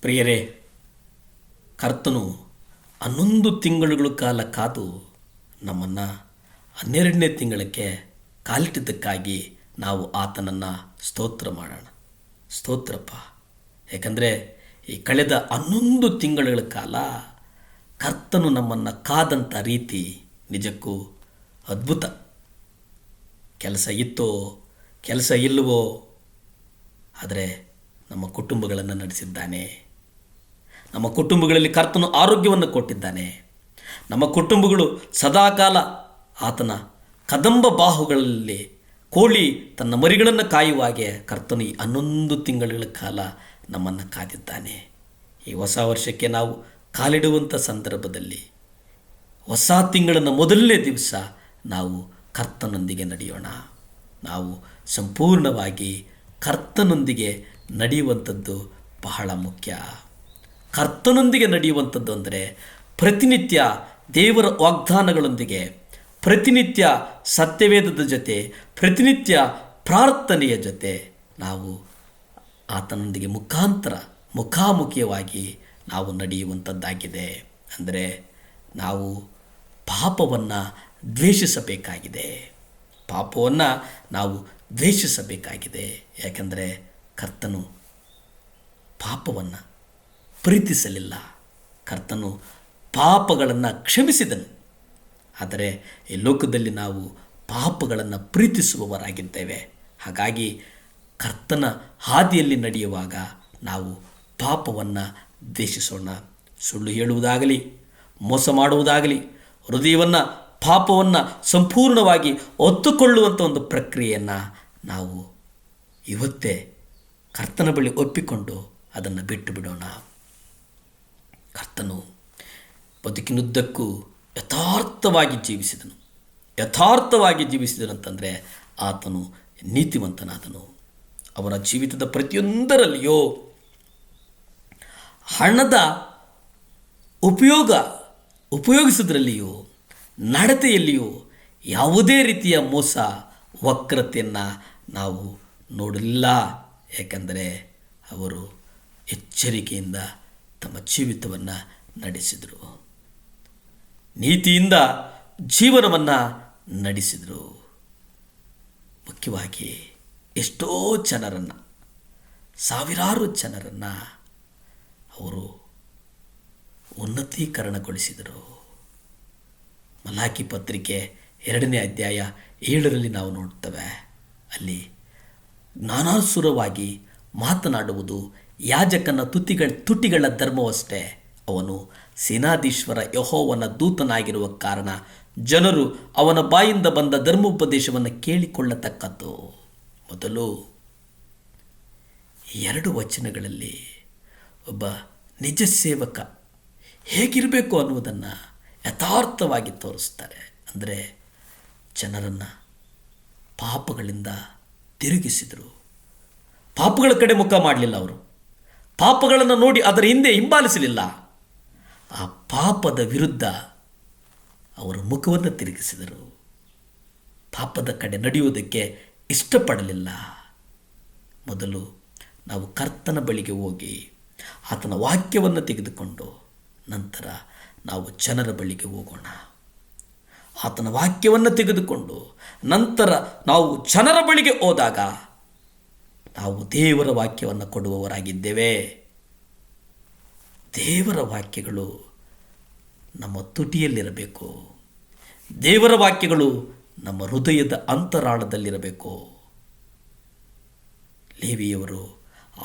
ಪ್ರಿಯರೇ, ಕರ್ತನು 11 ತಿಂಗಳುಗಳ ಕಾಲ ಕಾದು ನಮ್ಮನ್ನು 12ನೇ ತಿಂಗಳಕ್ಕೆ ಕಾಲಿಟ್ಟಿದ್ದಕ್ಕಾಗಿ ನಾವು ಆತನನ್ನು ಸ್ತೋತ್ರ ಮಾಡೋಣ. ಸ್ತೋತ್ರಪ್ಪ. ಯಾಕಂದರೆ ಈ ಕಳೆದ 11 ತಿಂಗಳುಗಳ ಕಾಲ ಕರ್ತನು ನಮ್ಮನ್ನು ಕಾದಂಥ ರೀತಿ ನಿಜಕ್ಕೂ ಅದ್ಭುತ. ಕೆಲಸ ಇತ್ತೋ ಕೆಲಸ ಇಲ್ಲವೋ, ಆದರೆ ನಮ್ಮ ಕುಟುಂಬಗಳನ್ನು ನಡೆಸಿದ್ದಾನೆ. ನಮ್ಮ ಕುಟುಂಬಗಳಲ್ಲಿ ಕರ್ತನು ಆರೋಗ್ಯವನ್ನು ಕೊಟ್ಟಿದ್ದಾನೆ. ನಮ್ಮ ಕುಟುಂಬಗಳು ಸದಾಕಾಲ ಆತನ ಕದಂಬ ಬಾಹುಗಳಲ್ಲಿ ಕೋಳಿ ತನ್ನ ಮರಿಗಳನ್ನು ಕಾಯುವ ಹಾಗೆ ಕರ್ತನು ಈ 11 ತಿಂಗಳ ಕಾಲ ನಮ್ಮನ್ನು ಕಾದಿದ್ದಾನೆ. ಈ ಹೊಸ ವರ್ಷಕ್ಕೆ ನಾವು ಕಾಲಿಡುವಂಥ ಸಂದರ್ಭದಲ್ಲಿ ಹೊಸ ತಿಂಗಳಿನ ಮೊದಲನೇ ದಿವಸ ನಾವು ಕರ್ತನೊಂದಿಗೆ ನಡೆಯೋಣ. ನಾವು ಸಂಪೂರ್ಣವಾಗಿ ಕರ್ತನೊಂದಿಗೆ ನಡೆಯುವಂಥದ್ದು ಬಹಳ ಮುಖ್ಯ. ಕರ್ತನೊಂದಿಗೆ ನಡೆಯುವಂಥದ್ದು ಅಂದರೆ ಪ್ರತಿನಿತ್ಯ ದೇವರ ವಾಗ್ದಾನಗಳೊಂದಿಗೆ, ಪ್ರತಿನಿತ್ಯ ಸತ್ಯವೇದದ ಜೊತೆ, ಪ್ರತಿನಿತ್ಯ ಪ್ರಾರ್ಥನೆಯ ಜೊತೆ ನಾವು ಆತನೊಂದಿಗೆ ಮುಖಾಮುಖಿಯಾಗಿ ನಾವು ನಡೆಯುವಂಥದ್ದಾಗಿದೆ. ಅಂದರೆ ನಾವು ಪಾಪವನ್ನು ದ್ವೇಷಿಸಬೇಕಾಗಿದೆ. ಪಾಪವನ್ನು ನಾವು ದ್ವೇಷಿಸಬೇಕಾಗಿದೆ. ಯಾಕೆಂದರೆ ಕರ್ತನು ಪಾಪವನ್ನು ಪ್ರೀತಿಸಲಿಲ್ಲ. ಕರ್ತನು ಪಾಪಗಳನ್ನು ಕ್ಷಮಿಸಿದನು. ಆದರೆ ಈ ಲೋಕದಲ್ಲಿ ನಾವು ಪಾಪಗಳನ್ನು ಪ್ರೀತಿಸುವವರಾಗಿದ್ದೇವೆ. ಹಾಗಾಗಿ ಕರ್ತನ ಹಾದಿಯಲ್ಲಿ ನಡೆಯುವಾಗ ನಾವು ಪಾಪವನ್ನು ದ್ವೇಷಿಸೋಣ. ಸುಳ್ಳು ಹೇಳುವುದಾಗಲಿ, ಮೋಸ ಮಾಡುವುದಾಗಲಿ, ಹೃದಯವನ್ನು ಪಾಪವನ್ನು ಸಂಪೂರ್ಣವಾಗಿ ಒತ್ತುಕೊಳ್ಳುವಂಥ ಒಂದು ಪ್ರಕ್ರಿಯೆಯನ್ನು ನಾವು ಇವತ್ತೇ ಕರ್ತನ ಬಳಿ ಒಪ್ಪಿಕೊಂಡು ಅದನ್ನು ಬಿಟ್ಟು ಬಿಡೋಣ. ಕರ್ತನು ಬದುಕಿನುದ್ದಕ್ಕೂ ಯಥಾರ್ಥವಾಗಿ ಜೀವಿಸಿದನು ಅಂತಂದರೆ ಆತನು ನೀತಿವಂತನಾದನು. ಅವನ ಜೀವಿತದ ಪ್ರತಿಯೊಂದರಲ್ಲಿಯೂ ಹಣದ ಉಪಯೋಗಿಸೋದ್ರಲ್ಲಿಯೂ ನಡತೆಯಲ್ಲಿಯೂ ಯಾವುದೇ ರೀತಿಯ ಮೋಸ ವಕ್ರತೆಯನ್ನು ನಾವು ನೋಡಲಿಲ್ಲ. ಏಕೆಂದರೆ ಅವರು ಎಚ್ಚರಿಕೆಯಿಂದ ತಮ್ಮ ಜೀವಿತವನ್ನು ನಡೆಸಿದರು, ನೀತಿಯಿಂದ ಜೀವನವನ್ನು ನಡೆಸಿದರು. ಮುಖ್ಯವಾಗಿ ಎಷ್ಟೋ ಜನರನ್ನು, ಸಾವಿರಾರು ಜನರನ್ನು ಅವರು ಉನ್ನತೀಕರಣಗೊಳಿಸಿದರು. ಮಲಾಕಿ ಪತ್ರಿಕೆ 2ನೇ ಅಧ್ಯಾಯ 7ರಲ್ಲಿ ನಾವು ನೋಡ್ತೇವೆ. ಅಲ್ಲಿ ಜ್ಞಾನಾಸುರವಾಗಿ ಮಾತನಾಡುವುದು ಯಾಜಕನ ತುಟಿಗಳ ಧರ್ಮವಷ್ಟೇ. ಅವನು ಸೇನಾಧೀಶ್ವರ ಯೆಹೋವನ ದೂತನಾಗಿರುವ ಕಾರಣ ಜನರು ಅವನ ಬಾಯಿಂದ ಬಂದ ಧರ್ಮೋಪದೇಶವನ್ನು ಕೇಳಿಕೊಳ್ಳತಕ್ಕದ್ದು. ಮೊದಲು 2 ವಚನಗಳಲ್ಲಿ ಒಬ್ಬ ನಿಜ ಸೇವಕ ಹೇಗಿರಬೇಕು ಅನ್ನುವುದನ್ನು ಯಥಾರ್ಥವಾಗಿ ತೋರಿಸ್ತಾರೆ. ಅಂದರೆ ಜನರನ್ನು ಪಾಪಗಳಿಂದ ತಿರುಗಿಸಿದರು. ಪಾಪಗಳ ಕಡೆ ಮುಖ ಮಾಡಲಿಲ್ಲ. ಅವರು ಪಾಪಗಳನ್ನು ನೋಡಿ ಅದರ ಹಿಂದೆ ಹಿಂಬಾಲಿಸಲಿಲ್ಲ. ಆ ಪಾಪದ ವಿರುದ್ಧ ಅವರು ಮುಖವನ್ನು ತಿರುಗಿಸಿದರು. ಪಾಪದ ಕಡೆ ನಡೆಯುವುದಕ್ಕೆ ಇಷ್ಟಪಡಲಿಲ್ಲ. ಮೊದಲು ನಾವು ಕರ್ತನ ಬಳಿಗೆ ಹೋಗಿ ಆತನ ವಾಕ್ಯವನ್ನು ತೆಗೆದುಕೊಂಡು ನಂತರ ನಾವು ಜನರ ಬಳಿಗೆ ಹೋಗೋಣ. ಆತನ ವಾಕ್ಯವನ್ನು ತೆಗೆದುಕೊಂಡು ನಂತರ ನಾವು ಜನರ ಬಳಿಗೆ ಹೋದಾಗ ನಾವು ದೇವರ ವಾಕ್ಯವನ್ನು ಕೊಡುವವರಾಗಿದ್ದೇವೆ. ದೇವರ ವಾಕ್ಯಗಳು ನಮ್ಮ ತುಟಿಯಲ್ಲಿರಬೇಕು. ದೇವರ ವಾಕ್ಯಗಳು ನಮ್ಮ ಹೃದಯದ ಅಂತರಾಳದಲ್ಲಿರಬೇಕು. ಲೇವಿಯವರು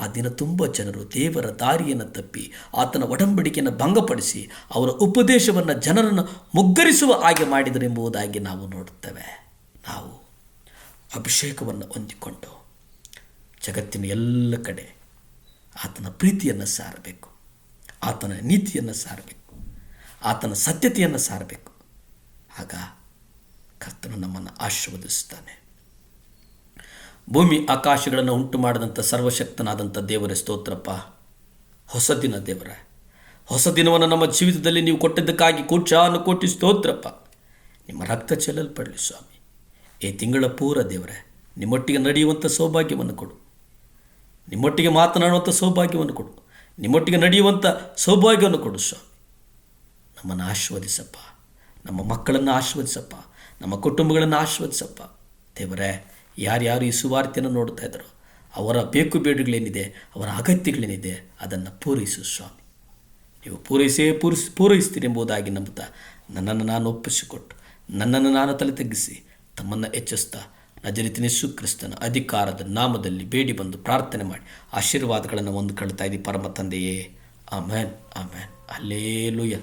ಆ ದಿನ ತುಂಬ ಜನರು ದೇವರ ದಾರಿಯನ್ನು ತಪ್ಪಿ ಆತನ ಒಡಂಬಡಿಕೆಯನ್ನು ಭಂಗಪಡಿಸಿ ಅವರ ಉಪದೇಶವನ್ನು ಜನರನ್ನು ಮುಗ್ಗರಿಸುವ ಹಾಗೆ ಮಾಡಿದರೆಂಬುದಾಗಿ ನಾವು ನೋಡುತ್ತೇವೆ. ನಾವು ಅಭಿಷೇಕವನ್ನು ಹೊಂದಿಕೊಂಡು ಜಗತ್ತಿನ ಎಲ್ಲ ಕಡೆ ಆತನ ಪ್ರೀತಿಯನ್ನು ಸಾರಬೇಕು, ಆತನ ನೀತಿಯನ್ನು ಸಾರಬೇಕು, ಆತನ ಸತ್ಯತೆಯನ್ನು ಸಾರಬೇಕು. ಆಗ ಕರ್ತನು ನಮ್ಮನ್ನು ಆಶೀರ್ವದಿಸುತ್ತಾನೆ. ಭೂಮಿ ಆಕಾಶಗಳನ್ನು ಉಂಟು ಮಾಡಿದಂಥ ಸರ್ವಶಕ್ತನಾದಂಥ ದೇವರೇ ಸ್ತೋತ್ರಪ್ಪ. ಹೊಸ ದಿನ ದೇವರೇ, ಹೊಸ ದಿನವನ್ನು ನಮ್ಮ ಜೀವಿತದಲ್ಲಿ ನೀವು ಕೊಟ್ಟಿದ್ದಕ್ಕಾಗಿ ಕೋಟಿ ಸ್ತೋತ್ರಪ್ಪ. ನಿಮ್ಮ ರಕ್ತ ಚೆಲ್ಲಲ್ಪಡಲಿ ಸ್ವಾಮಿ. ಈ ತಿಂಗಳ ಪೂರ ದೇವರೇ ನಿಮ್ಮೊಟ್ಟಿಗೆ ನಡೆಯುವಂಥ ಸೌಭಾಗ್ಯವನ್ನು ಕೊಡು, ನಿಮ್ಮೊಟ್ಟಿಗೆ ಮಾತನಾಡುವಂಥ ಸೌಭಾಗ್ಯವನ್ನು ಕೊಡು. ನಿಮ್ಮೊಟ್ಟಿಗೆ ನಡೆಯುವಂಥ ಸೌಭಾಗ್ಯವನ್ನು ಕೊಡು ಸ್ವಾಮಿ. ನಮ್ಮನ್ನು ಆಶೀರ್ವದಿಸಪ್ಪ, ನಮ್ಮ ಮಕ್ಕಳನ್ನು ಆಶೀರ್ವದಿಸಪ್ಪ, ನಮ್ಮ ಕುಟುಂಬಗಳನ್ನು ಆಶೀರ್ವದಿಸಪ್ಪ. ದೇವರೇ, ಯಾರ್ಯಾರು ಈ ಸುವಾರ್ತೆಯನ್ನು ನೋಡ್ತಾ ಇದ್ದಾರೋ ಅವರ ಬೇಕು ಬೇಡುಗಳೇನಿದೆ, ಅವರ ಅಗತ್ಯಗಳೇನಿದೆ, ಅದನ್ನು ಪೂರೈಸು ಸ್ವಾಮಿ. ನೀವು ಪೂರೈಸ್ತೀರಿ ಎಂಬುದಾಗಿ ನಂಬುತ್ತಾ ನನ್ನನ್ನು ನಾನು ಒಪ್ಪಿಸಿಕೊಟ್ಟು, ನನ್ನನ್ನು ನಾನು ತಲೆ ತಗ್ಗಿಸಿ ತಮ್ಮನ್ನು ಹೆಚ್ಚಿಸ್ತಾ ನಜರೇತಿನ ಯೇಸು ಕ್ರಿಸ್ತನ ಅಧಿಕಾರದ ನಾಮದಲ್ಲಿ ಬೇಡಿ ಬಂದು ಪ್ರಾರ್ಥನೆ ಮಾಡಿ ಆಶೀರ್ವಾದಗಳನ್ನು ಹೊಂದಿಕೊಳ್ತಾ ಇದ್ದೀವಿ ಪರಮ ತಂದೆಯೇ. ಆಮೇನ್, ಆಮೇನ್, ಹಲ್ಲೆಲೂಯಾ.